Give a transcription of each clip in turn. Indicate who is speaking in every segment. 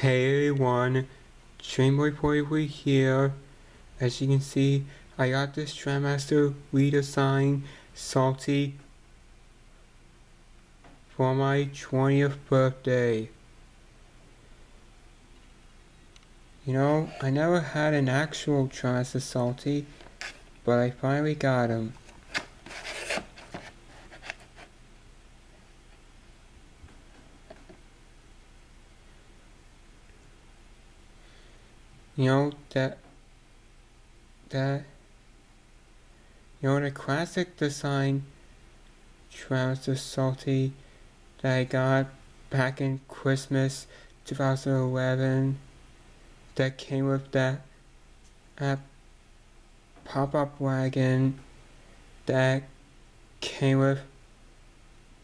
Speaker 1: Hey everyone, Trackmaster here. As you can see, I got this Trackmaster Redesigned Salty for my 20th birthday. You know, I never had an actual Trackmaster Salty, but I finally got him. You know, the classic design Trackmaster Salty that I got back in Christmas 2011 that came with that pop-up wagon that came with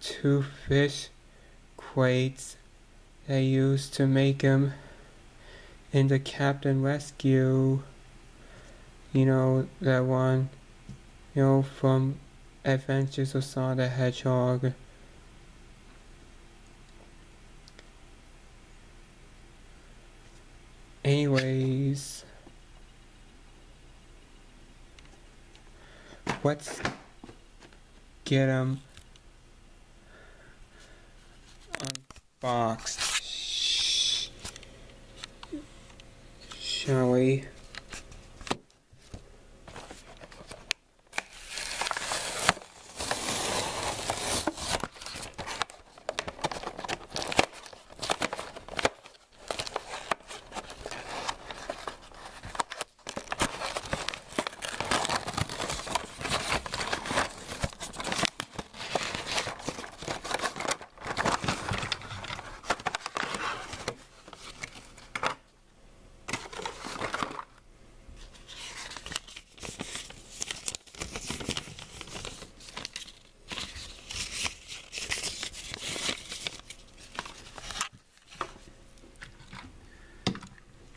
Speaker 1: 2 fish crates they used to make him into Captain Rescue. You know, that one, you know, from Adventures of Sonic the Hedgehog. Anyways, let's get him unboxed, shall we?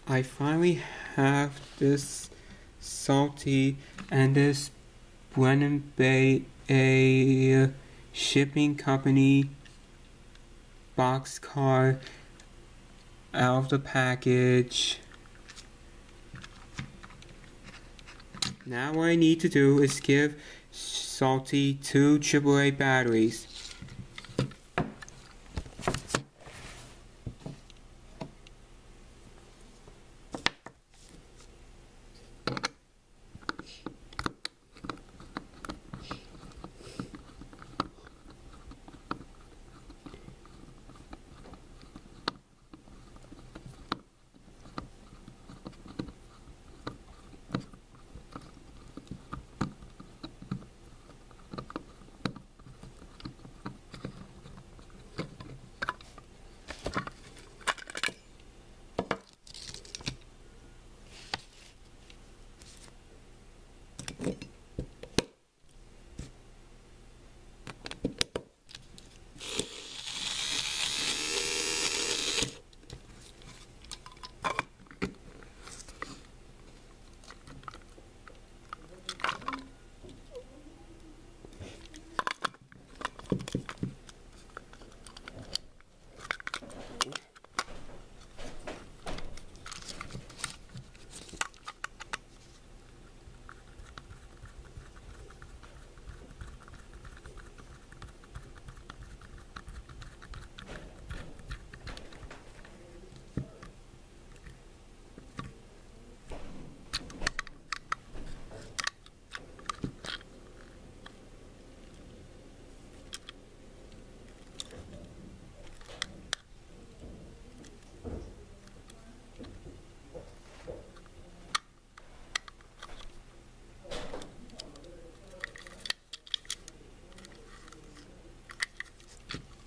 Speaker 1: I finally have this Salty and this Brennan Bay, a shipping company boxcar out of the package. Now what I need to do is give Salty 2 AAA batteries.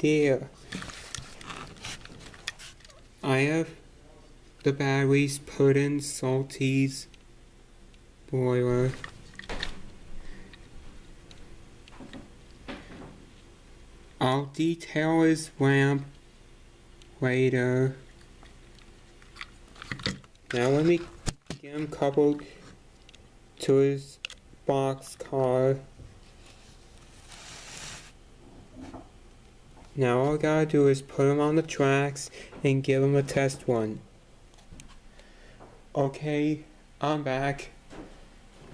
Speaker 1: There, I have the batteries put in Salty's boiler. I'll detail his lamp later. Now let me get him coupled to his box car. Now all I gotta do is put them on the tracks and give them a test run. Okay, I'm back.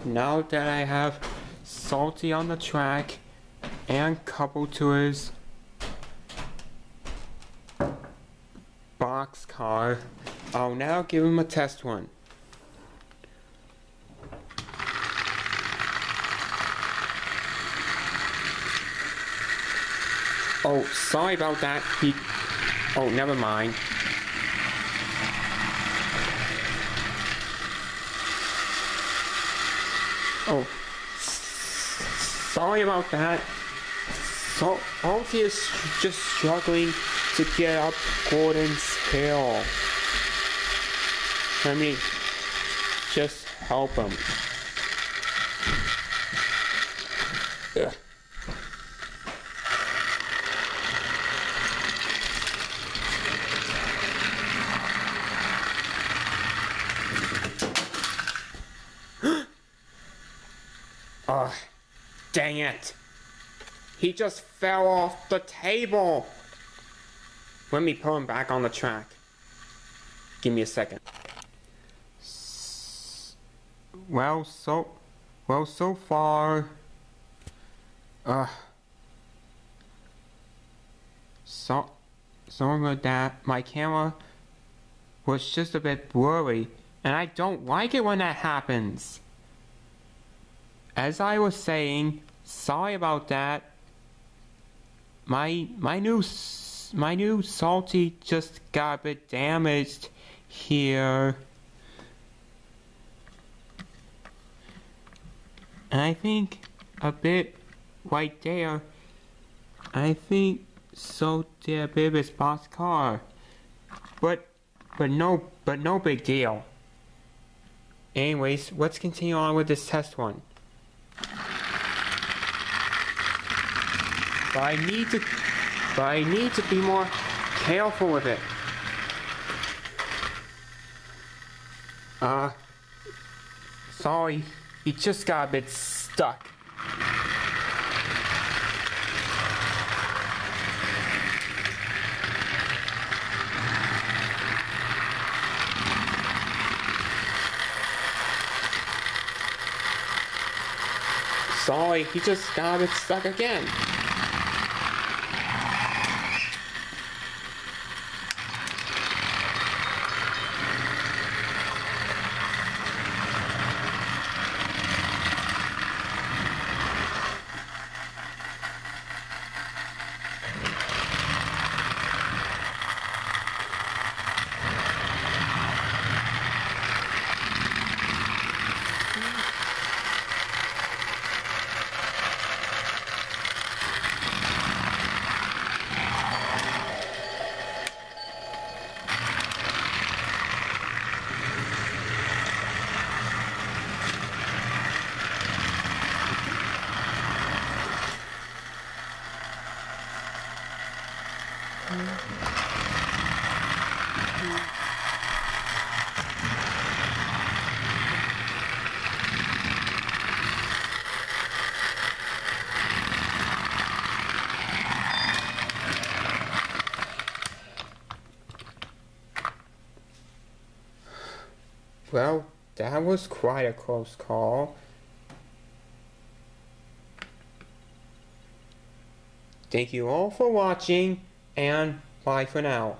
Speaker 1: Now that I have Salty on the track and coupled to his box car, I'll now give him a test run. Oh, sorry about that. Oh, never mind. Oh, sorry about that. So, Salty is just struggling to get up Gordon's hill. Let me just help him. Ugh. Ugh, dang it. He just fell off the table. Let me put him back on the track. Give me a second. Well, so far, sorry about that. My camera was just a bit blurry, and I don't like it when that happens. As I was saying, sorry about that. My new Salty just got a bit damaged here. And I think a bit right there, I think so did a bit of his box car. But no big deal. Anyways, let's continue on with this test one. But I need to be more careful with it. Sorry, he just got a bit stuck. Sorry, he just got a bit stuck again. Well, that was quite a close call. Thank you all for watching, and bye for now.